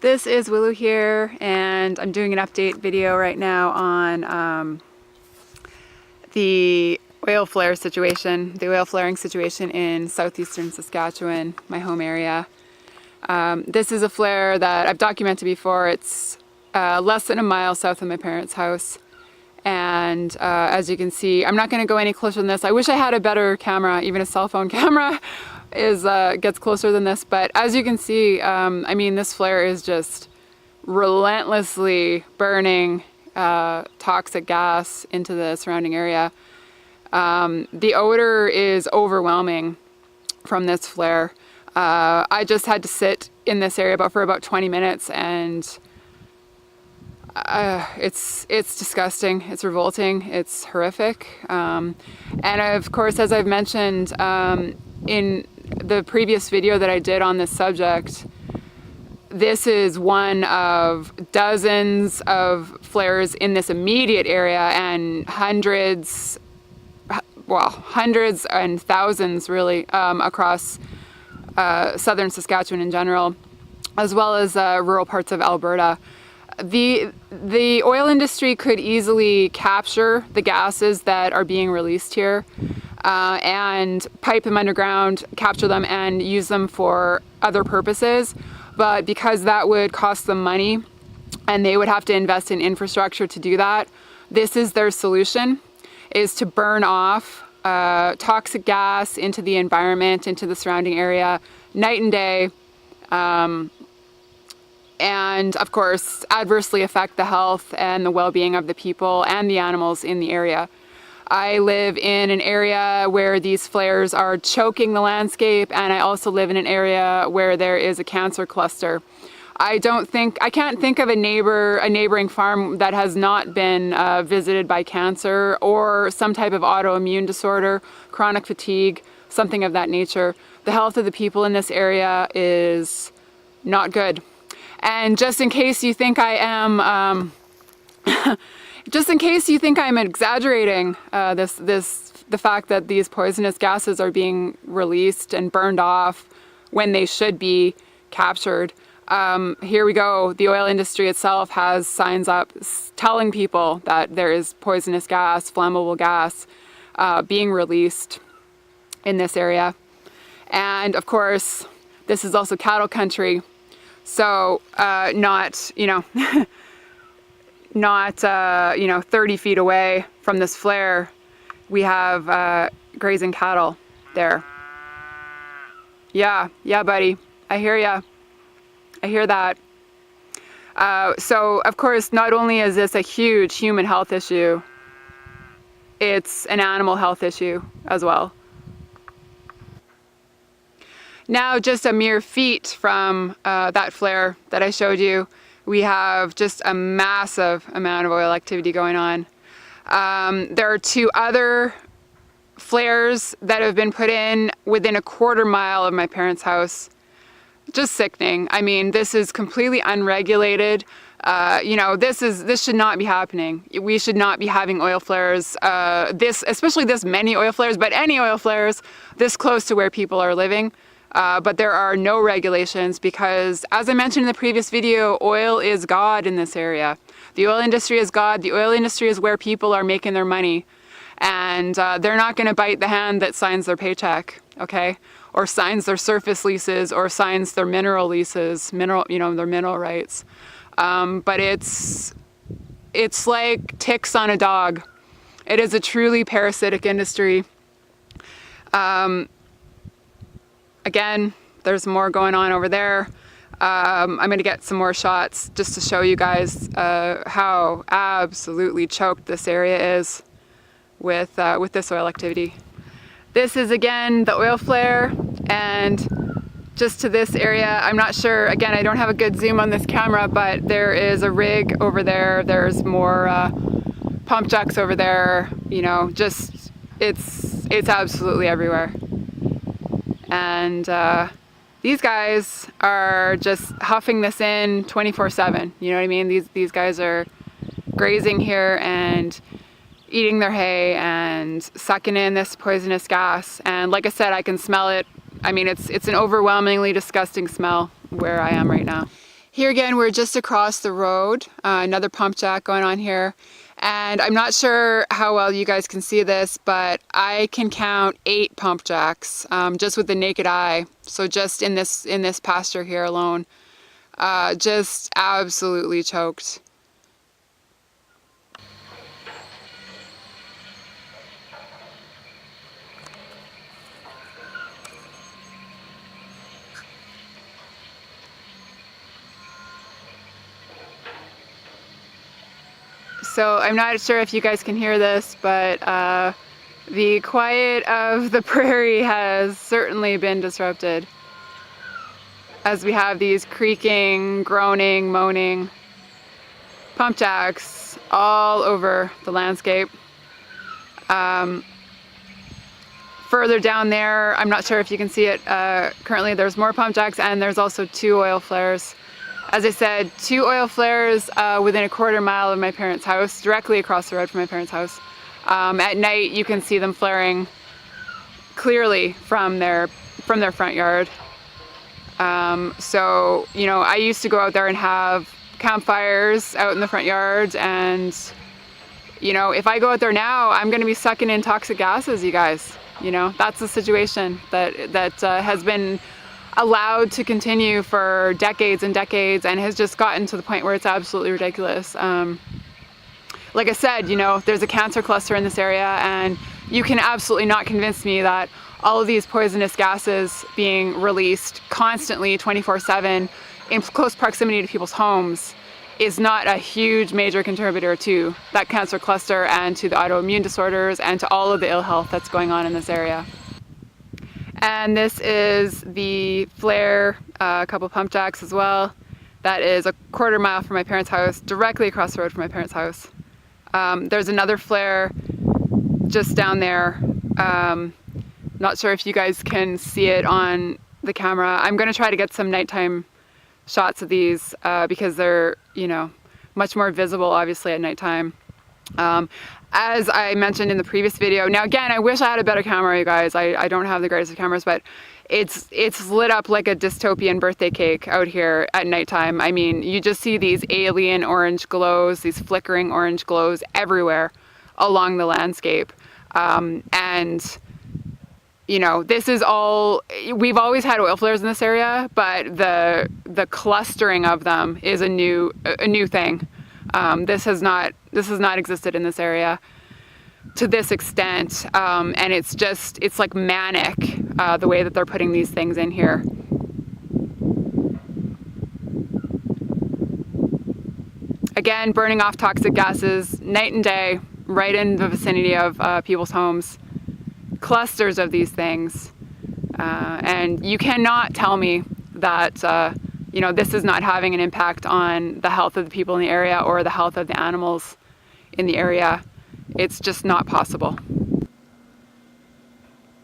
This is Willow here, and I'm doing an update video right now on the oil flare situation, the oil flaring situation in southeastern Saskatchewan, my home area. This is a flare that I've documented before. It's less than a mile south of my parents' house. And as you can see, I'm not going to go any closer than this. I wish I had a better camera, even a cell phone camera gets closer than this. But as you can see, I mean, this flare is just relentlessly burning toxic gas into the surrounding area. The odor is overwhelming from this flare. I just had to sit in this area for about 20 minutes, and it's disgusting, it's revolting, it's horrific. And of course, as I've mentioned in the previous video that I did on this subject, this is one of dozens of flares in this immediate area, and hundreds and thousands really across southern Saskatchewan in general, as well as rural parts of Alberta. The oil industry could easily capture the gases that are being released here and pipe them underground, capture them, and use them for other purposes. But because that would cost them money and they would have to invest in infrastructure to do that, this is their solution, is to burn off toxic gas into the environment, into the surrounding area, night and day. And of course, adversely affect the health and the well-being of the people and the animals in the area. I live in an area where these flares are choking the landscape, and I also live in an area where there is a cancer cluster. I can't think of a neighboring farm that has not been visited by cancer or some type of autoimmune disorder, chronic fatigue, something of that nature. The health of the people in this area is not good. And just in case you think I am, exaggerating the fact that these poisonous gases are being released and burned off when they should be captured. Here we go. The oil industry itself has signs up telling people that there is poisonous gas, flammable gas, being released in this area. And of course, this is also cattle country. So not 30 feet away from this flare, we have grazing cattle there. Yeah, buddy, I hear ya. I hear that. So of course, not only is this a huge human health issue, it's an animal health issue as well. Now, just a mere feet from that flare that I showed you, we have just a massive amount of oil activity going on. There are two other flares that have been put in within a quarter mile of my parents' house. Just sickening. I mean, this is completely unregulated. This should not be happening. We should not be having oil flares, especially this many oil flares, but any oil flares this close to where people are living. But there are no regulations because, as I mentioned in the previous video, oil is God in this area. The oil industry is God. The oil industry is where people are making their money. And they're not going to bite the hand that signs their paycheck, okay? Or signs their surface leases, or signs their mineral leases, their mineral rights. But it's like ticks on a dog. It is a truly parasitic industry. Again, there's more going on over there. I'm going to get some more shots just to show you guys how absolutely choked this area is with this oil activity. This is again the oil flare, and just to this area, I'm not sure, again, I don't have a good zoom on this camera, but there is a rig over there. There's more pump jacks over there, just it's absolutely everywhere. And these guys are just huffing this in 24/7. You know what I mean? These guys are grazing here and eating their hay and sucking in this poisonous gas. And like I said, I can smell it. I mean, it's an overwhelmingly disgusting smell where I am right now. Here again, we're just across the road, another pump jack going on here. And I'm not sure how well you guys can see this, but I can count 8 pump jacks just with the naked eye. So just in this pasture here alone, just absolutely choked. So I'm not sure if you guys can hear this, but the quiet of the prairie has certainly been disrupted as we have these creaking, groaning, moaning pump jacks all over the landscape. Further down there, I'm not sure if you can see it, currently there's more pump jacks, and there's also 2 oil flares. As I said, 2 oil flares within a quarter mile of my parents' house, directly across the road from my parents' house. At night, you can see them flaring clearly from their front yard. So, you know, I used to go out there and have campfires out in the front yard, and, you know, if I go out there now, I'm going to be sucking in toxic gases, you guys. You know, that's the situation that has been allowed to continue for decades and decades, and has just gotten to the point where it's absolutely ridiculous. Like I said, you know, there's a cancer cluster in this area, and you can absolutely not convince me that all of these poisonous gases being released constantly 24/7 in close proximity to people's homes is not a huge major contributor to that cancer cluster and to the autoimmune disorders and to all of the ill health that's going on in this area. And this is the flare, a couple pump jacks as well. That is a quarter mile from my parents' house, directly across the road from my parents' house. There's another flare just down there. Not sure if you guys can see it on the camera. I'm going to try to get some nighttime shots of these because they're, you know, much more visible obviously at nighttime. As I mentioned in the previous video, now again, I wish I had a better camera, you guys. I don't have the greatest of cameras, but it's lit up like a dystopian birthday cake out here at nighttime. I mean, you just see these alien orange glows, these flickering orange glows everywhere along the landscape. And you know, this is all, we've always had oil flares in this area, but the clustering of them is a new thing. This has not existed in this area to this extent, and it's like manic the way that they're putting these things in here. Again, burning off toxic gases night and day, right in the vicinity of people's homes. Clusters of these things, and you cannot tell me that you know, this is not having an impact on the health of the people in the area or the health of the animals in the area. It's just not possible.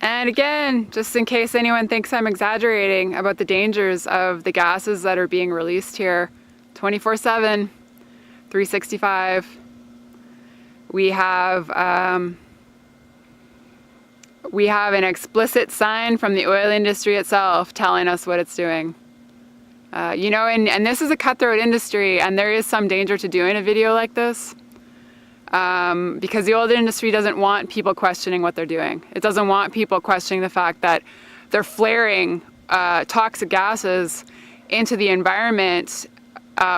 And again, just in case anyone thinks I'm exaggerating about the dangers of the gases that are being released here, 24/7, 365, we have an explicit sign from the oil industry itself telling us what it's doing. You know, and this is a cutthroat industry, and there is some danger to doing a video like this because the oil industry doesn't want people questioning what they're doing. It doesn't want people questioning the fact that they're flaring toxic gases into the environment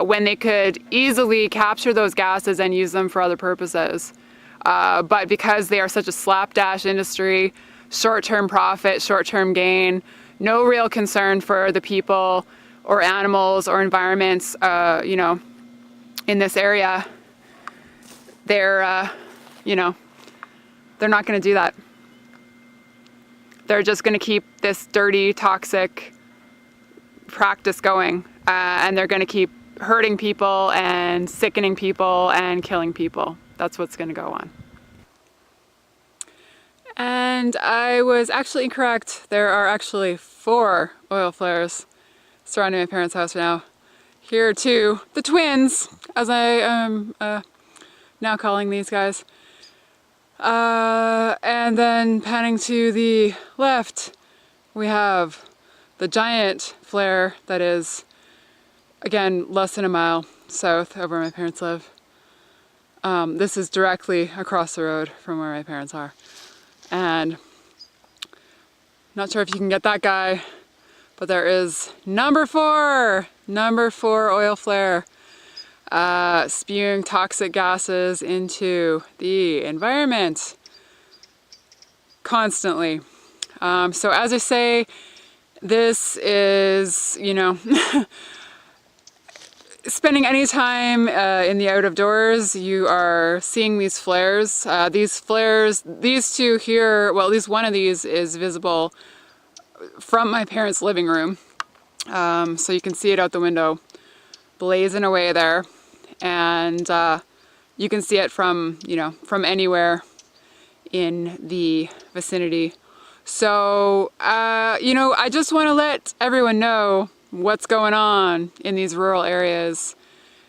when they could easily capture those gases and use them for other purposes. But because they are such a slapdash industry, short-term profit, short-term gain, no real concern for the people or animals or environments, you know, in this area, they're, you know, they're not going to do that. They're just going to keep this dirty, toxic practice going, and they're going to keep hurting people and sickening people and killing people. That's what's going to go on. And I was actually incorrect. There are actually 4 oil flares surrounding my parents' house now. Here are 2, the twins, as I am now calling these guys. And then panning to the left, we have the giant flare that is again, less than a mile south of where my parents live. This is directly across the road from where my parents are. And not sure if you can get that guy, but there is number four oil flare, spewing toxic gases into the environment constantly. So as I say, this is, you know, spending any time in the out of doors, you are seeing these flares. These flares, these two here, well, at least one of these is visible from my parents' living room. So you can see it out the window, blazing away there. And you can see it from, you know, from anywhere in the vicinity. So, you know, I just want to let everyone know what's going on in these rural areas.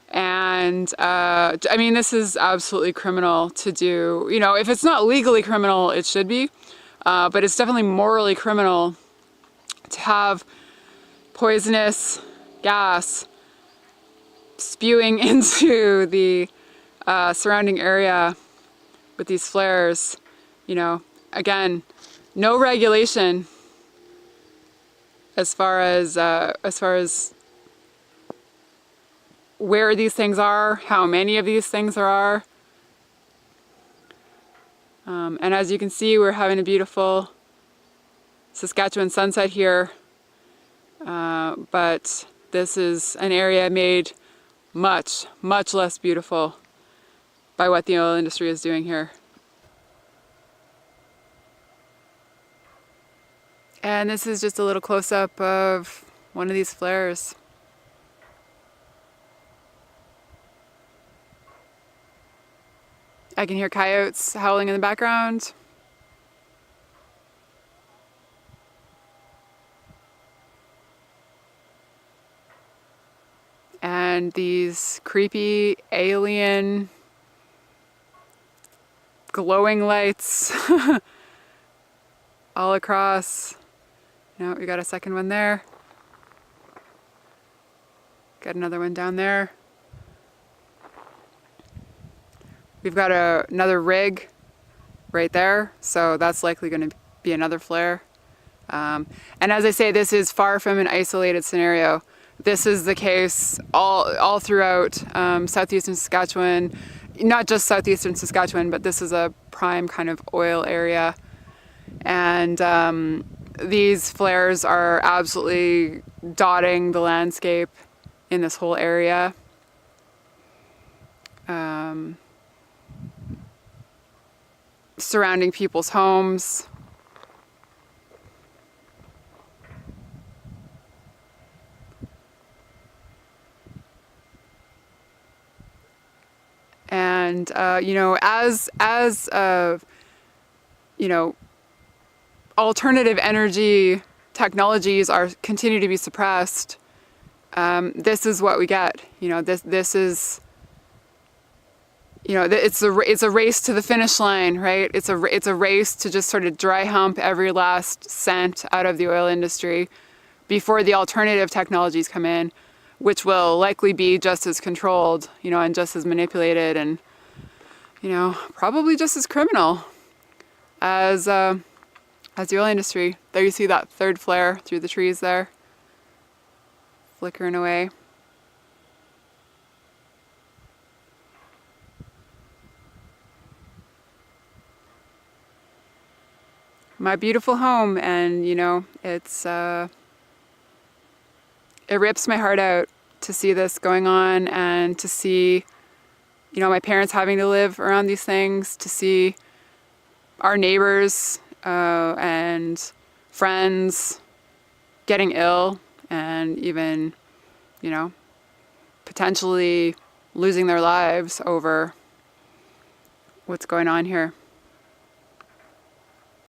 And I mean, this is absolutely criminal to do. You know, if it's not legally criminal, it should be, but it's definitely morally criminal to have poisonous gas spewing into the surrounding area with these flares. You know, again, no regulation as far as where these things are, how many of these things there are. And as you can see, we're having a beautiful Saskatchewan sunset here. But this is an area made much, much less beautiful by what the oil industry is doing here. And this is just a little close-up of one of these flares. I can hear coyotes howling in the background. And these creepy alien glowing lights all across. No, we got a second one there. Got another one down there. We've got another rig right there, so that's likely going to be another flare. And as I say, this is far from an isolated scenario. This is the case all throughout southeastern Saskatchewan, not just southeastern Saskatchewan, but this is a prime kind of oil area. And these flares are absolutely dotting the landscape in this whole area. Surrounding people's homes. And you know, as you know, alternative energy technologies continue to be suppressed, this is what we get. You know, this is, you know, it's a race to the finish line, right? It's a race to just sort of dry hump every last cent out of the oil industry before the alternative technologies come in, which will likely be just as controlled, you know, and just as manipulated, and, you know, probably just as criminal as the oil industry. There you see that third flare through the trees there, flickering away. My beautiful home, and you know, it's it rips my heart out to see this going on, and to see, you know, my parents having to live around these things, to see our neighbors and friends getting ill, and even, you know, potentially losing their lives over what's going on here.